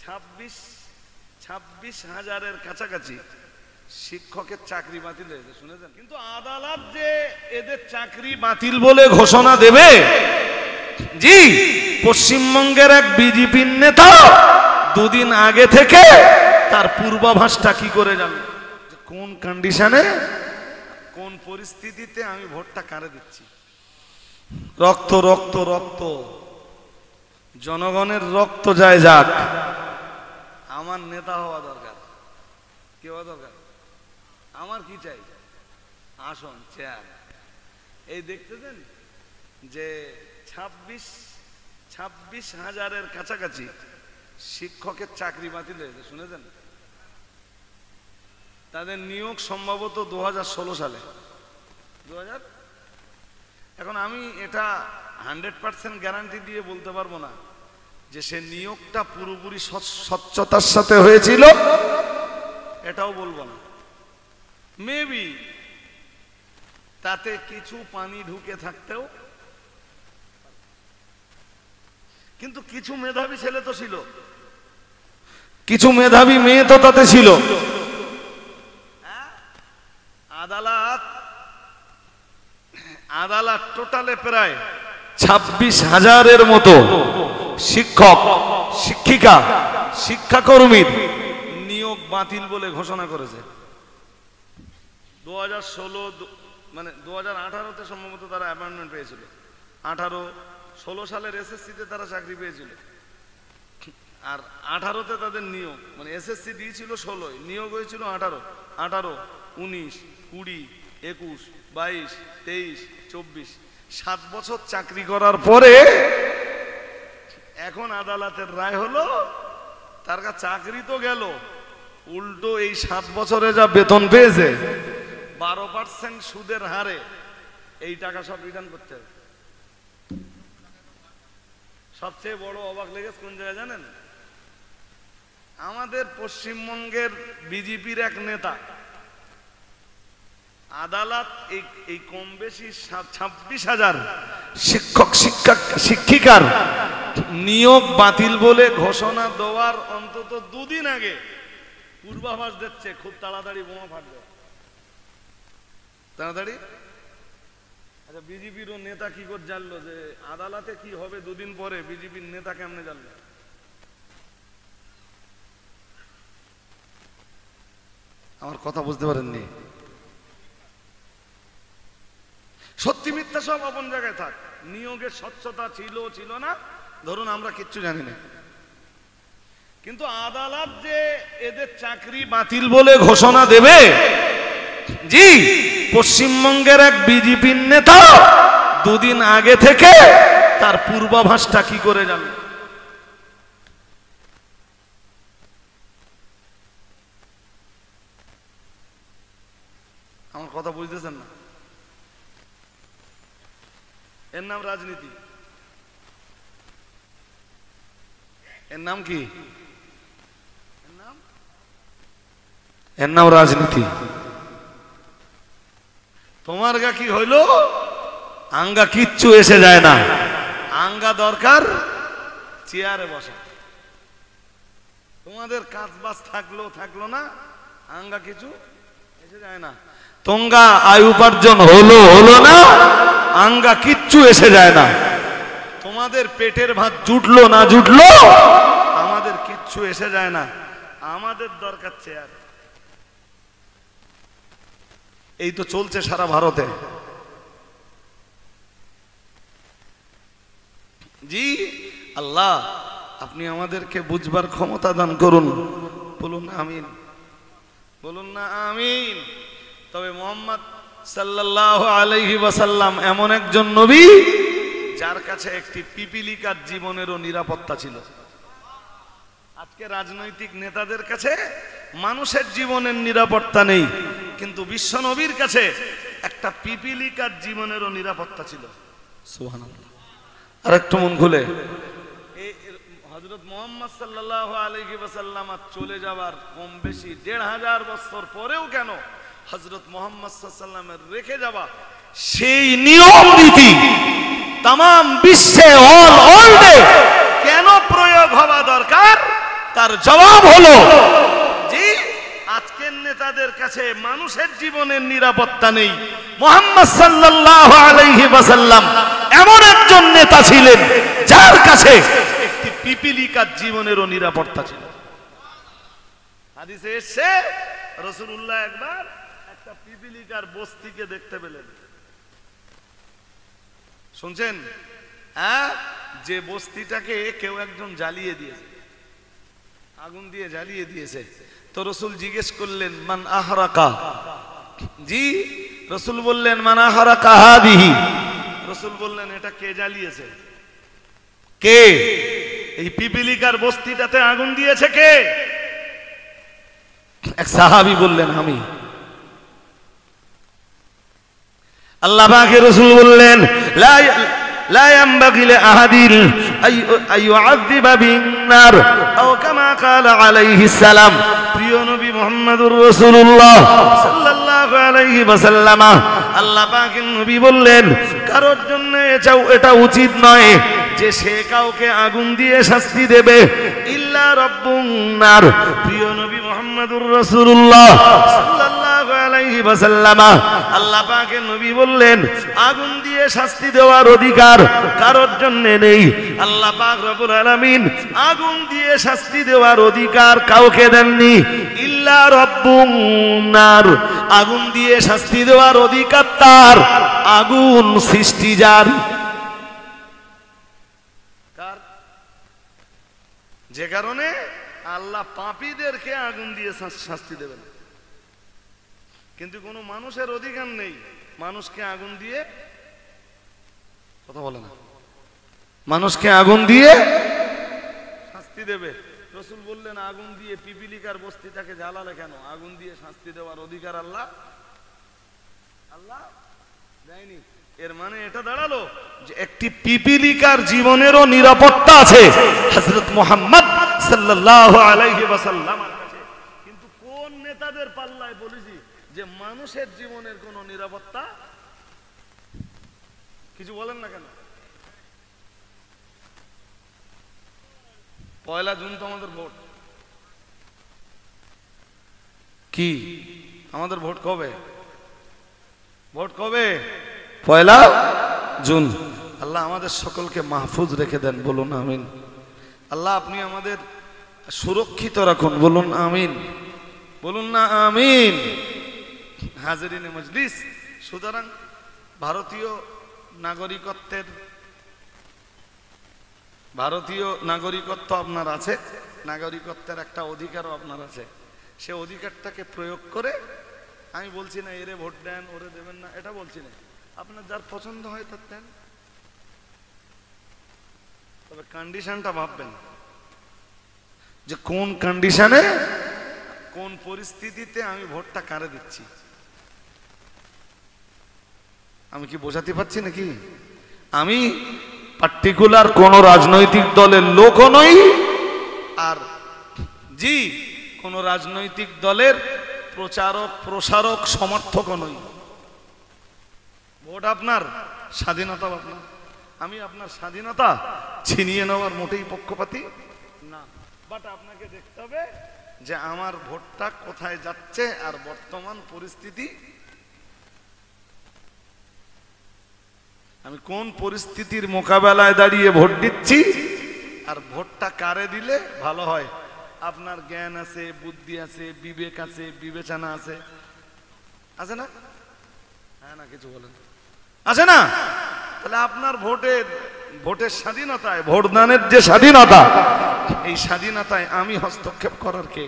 26,000-এর কাছাকাছি শিক্ষকের চাকরি বাতিল হয়েছে, শুনেছেন? কিন্তু আদালত যে এদের চাকরি বাতিল বলে ঘোষণা দেবে, জি, পশ্চিমবঙ্গের এক বিজেপির নেতা দুদিন আগে থেকে তার পূর্বাভাসটা কি করে জানে, কোন কন্ডিশনে, কোন পরিস্থিতিতে আমি ভোটটা কারে দিচ্ছি। রক্ত রক্ত রক্ত, জনগণের রক্ত যায় যাক, আমার নেতা হওয়া দরকার। কি হওয়া দরকার? আমার কি চাই? আসন, চেয়ার। এই দেখতেছেন যে 26,000-এর কাছাকাছি শিক্ষকের চাকরি বাতিল হয়েছে, শুনেছেন? তাদের নিয়োগ সম্ভবত 2016 সালে। 2000, এখন আমি এটা 100% গ্যারান্টি দিয়ে বলতে পারবো না যে সে নিয়োগটা পুরোপুরি স্বচ্ছতার সাথে হয়েছিল, এটাও বলবো না। মেবি তাতে কিছু পানি ঢুকে থাকতেও, কিন্তু কিছু মেধাবী ছেলে তো ছিল, কিছু মেধাবী মেয়ে তো তাতে ছিল। আদালত টোটালে প্রায় 26,000-এর মতো শিক্ষক, শিক্ষিকা, শিক্ষাকর্মীর নিয়োগ বাতিল বলে ঘোষণা করেছে। 2016 মানে 2018-তে সম্ভবত তারা অ্যাপয়েন্টমেন্ট পেয়েছিল। 18-16 সালের এসএসসিতে তারা চাকরি পেয়েছিল, আর 18-তে তাদের নিয়োগ, মানে এসএসসি দিয়েছিল 16, নিয়োগ হয়েছিল 18, 19, 20, 21, 22, 23, 24, 7 বছর চাকরি করার পরে এখন আদালতের রায় হলো তার কাছে চাকরি তো গেল, উল্টো এই 7 বছরে যা বেতন পেয়েছে 12% সুদের হারে এই টাকা সব রিটার্ন করতে হবে। সবচেয়ে বড় অবাক লেগেছে কোন জায়গায় জানেন? আমাদের পশ্চিমবঙ্গের বিজেপির এক নেতা আদালত এই কম বেশি 26,000 শিক্ষক শিক্ষিকার নিয়োগ বাতিল বলে ঘোষণা দেওয়ার অন্তত 2 দিন আগে পূর্বাভাস দিচ্ছে খুব তাড়াতাড়ি বোমা ফাটবে, তাড়াতাড়ি। আচ্ছা, বিজেপির নেতা কি করে জানলো যে আদালতে কি হবে 2 দিন পরে? বিজেপির নেতা কেমনে জানলো? আমার কথা বুঝতে পারেননি? সত্যি মিথ্যা সব আপন জায়গায় থাক, নিয়োগের স্বচ্ছতা ছিল ছিল না ধরুন আমরা কিচ্ছু জানি না, কিন্তু আদালত যে এদের চাকরি বাতিল বলে ঘোষণা দেবে, জি, পশ্চিমবঙ্গের এক বিজেপির নেতা 2 দিন আগে থেকে তার পূর্বাভাসটা কি করে জানে। আমার কথা বুঝতেছেন না? এর নাম রাজনীতি। এর নাম কি? এর নাম রাজনীতি। তোমার গা কি হইল? আঙ্গা কিচ্ছু এসে যায় না, আঙ্গা দরকার চেয়ারে বসা। তোমাদের কাজ বাজ থাকলো না, আঙ্গা কিছু এসে যায় না। তোমরা আয় উপার্জন হলো না, আঙ্গা কিচ্ছু এসে যায় না। তোমাদের পেটের ভাত জুটলো না জুটলো, আমাদের কিচ্ছু এসে যায় না। আমাদের দরকার চেয়ার। এই তো চলছে সারা ভারতে। জি আল্লাহ, আপনি আমাদেরকে বুঝবার ক্ষমতা দান করুন। বলুন আমিন, বলুন না আমিন। তবে মুহাম্মদ সাল্লাল্লাহু আলাইহি ওয়াসাল্লাম এমন একজন নবী যার কাছে একটি পিপিলিকার জীবনেরও নিরাপত্তা ছিল। আজকে রাজনৈতিক নেতাদের কাছে মানুষের জীবনের নিরাপত্তা নেই, কিন্তু বিশ্ব নবীর কাছে একটা পিপিলিকার জীবনেরও নিরাপত্তা ছিল। সুবহানাল্লাহ। আর একটু মন খুলে, হযরত মুহাম্মদ সাল্লাল্লাহু আলাইহি ওয়াসাল্লাম চলে যাওয়ার কম বেশি 1500 বছর পরেও কেন হযরত মুহাম্মদ সাল্লাল্লাহু আলাইহি ওয়াসাল্লামের রেখে যাওয়া সেই নিয়ম নীতি তাম বিশ্বে ওয়ার্ল্ডে কেন প্রয়োগ হওয়া দরকার, তার জবাব হলো, জি আজকের নেতাদের কাছে মানুষের জীবনের নিরাপত্তা নেই। মুহাম্মদ সাল্লাল্লাহু আলাইহি ওয়াসাল্লাম এমন একজন নেতা ছিলেন যার কাছে একটি পিপিলিকার জীবনেরও নিরাপত্তা ছিল। হাদিসে এসেছে রাসূলুল্লাহ একবার একটা পিপিলিকার বস্তিকে দেখতে পেলেন। শুনছেন? হ্যাঁ, যে বস্তিটাকে কেউ একজন জ্বালিয়ে দিয়েছে, আগুন দিয়ে জ্বালিয়ে দিয়েছে। তো রাসূল জিজ্ঞেস করলেন মান আহরাকা, জি রাসূল বললেন মান আহরাকা হাদিহি, রাসূল বললেন এটা কে জ্বালিয়েছে? কে? এই পিপিলিকার বস্তিটাতে আগুন দিয়েছে কে? এক সাহাবী বললেন আমি। আল্লাহ পাকের রাসূল বললেন لا ينبغي لأحد أن يعذب بالنار أو كما قال عليه السلام। প্রিয় নবী মুহাম্মদুর রাসূলুল্লাহ সাল্লাল্লাহু আলাইহি ওয়াসাল্লাম আল্লাহ পাকের নবী বললেন কারোর জন্য এটা উচিত নয় যে সে কাউকে আগুন দিয়ে শাস্তি দেবে, ইল্লা রাব্বুন নার। প্রিয় নবী মুহাম্মদুর রাসূলুল্লাহ সাল্লাল্লাহু আলাইহি ওয়াসাল্লাম আল্লাহ পাকের নবী বললেন আগুন দিয়ে শাস্তি দেওয়ার অধিকার কারোর জন্য নেই। আল্লাহ পাক রব্বুল আলামিন আগুন দিয়ে শাস্তি দেওয়ার অধিকার কাউকে দেননি, ইল্লা রাব্বুন নার। আগুন দিয়ে শাস্তি দেওয়ার অধিকার তার, আগুন সৃষ্টি যার, যে কারণে আল্লাহ পাপীদেরকে আগুন দিয়ে শাস্তি দেবেন। কিন্তু কোনো মানুষের অধিকার নেই মানুষকে আগুন দিয়ে, কথা বলে না, মানুষকে আগুন দিয়ে শাস্তি দেবে। রাসূল বললেন আগুন দিয়ে পিপিলিকার বস্তিটাকে জ্বালালে কেন? আগুন দিয়ে শাস্তি দেওয়ার অধিকার আল্লাহ দেয়নি। এর মানে এটা দাঁড়ালো যে একটি পিপিলিকার জীবনেরও নিরাপত্তা আছে হযরত মুহাম্মদ সাল্লাল্লাহু আলাইহি ওয়াসাল্লামের কাছে। কিন্তু কোন নেতাদের পাল্লায় বলেছি যে মানুষের জীবনের কোনো নিরাপত্তা? কিছু বলেন না কেন? পয়লা জুন তো আমাদের ভোট। কি আমাদের ভোট কবে? ভোট কবে? পয়লা জুন। আল্লাহ আমাদের সকলকে মাহফুজ রেখে দেন, বলুন আমিন। আল্লাহ আপনি আমাদের সুরক্ষিত রাখুন, বলুন আমিন। বলুন না আমিন। হাজিরিনে মজলিস, সুতরাং ভারতীয় নাগরিকত্ব আপনার আছে, নাগরিকত্বের একটা অধিকারও আপনার আছে। সে অধিকারটাকে প্রয়োগ করে, আমি বলছি না এরে ভোট দেন ওরে দেবেন না, এটা বলছি না, আপনার যার পছন্দ হয় তার দেন। তবে কন্ডিশনটা ভাববেন যে কোন কন্ডিশনে, কোন পরিস্থিতিতে আমি ভোটটা কারে দিচ্ছি। আমি কি বোঝাতে পারছি নাকি? আমি পার্টিকুলার কোন রাজনৈতিক দলের লোকও নই, আর জি কোন রাজনৈতিক দলের প্রচারক প্রসারক সমর্থকও নই। ভোট আপনার, স্বাধীনতা আপনার। আমি আপনার স্বাধীনতা ছিনিয়ে নেওয়ার মোটেই পক্ষপাতী না, বাট আপনাকে দেখতে হবে যে আমার ভোটটা কোথায় যাচ্ছে আর বর্তমান পরিস্থিতি, আমি কোন পরিস্থিতির মোকাবেলায় দাঁড়িয়ে ভোট দিচ্ছি, আর ভোটটা কারে দিলে ভালো হয়। আপনার জ্ঞান আছে, বুদ্ধি আছে, বিবেক আছে, বিবেচনা আছে, আছে না? হ্যাঁ না, কিছু বলেন, আছে না? তাহলে আপনার ভোটের স্বাধীনতায়, ভোটদানের যে স্বাধীনতা, এই স্বাধীনতায় আমি হস্তক্ষেপ করার কে?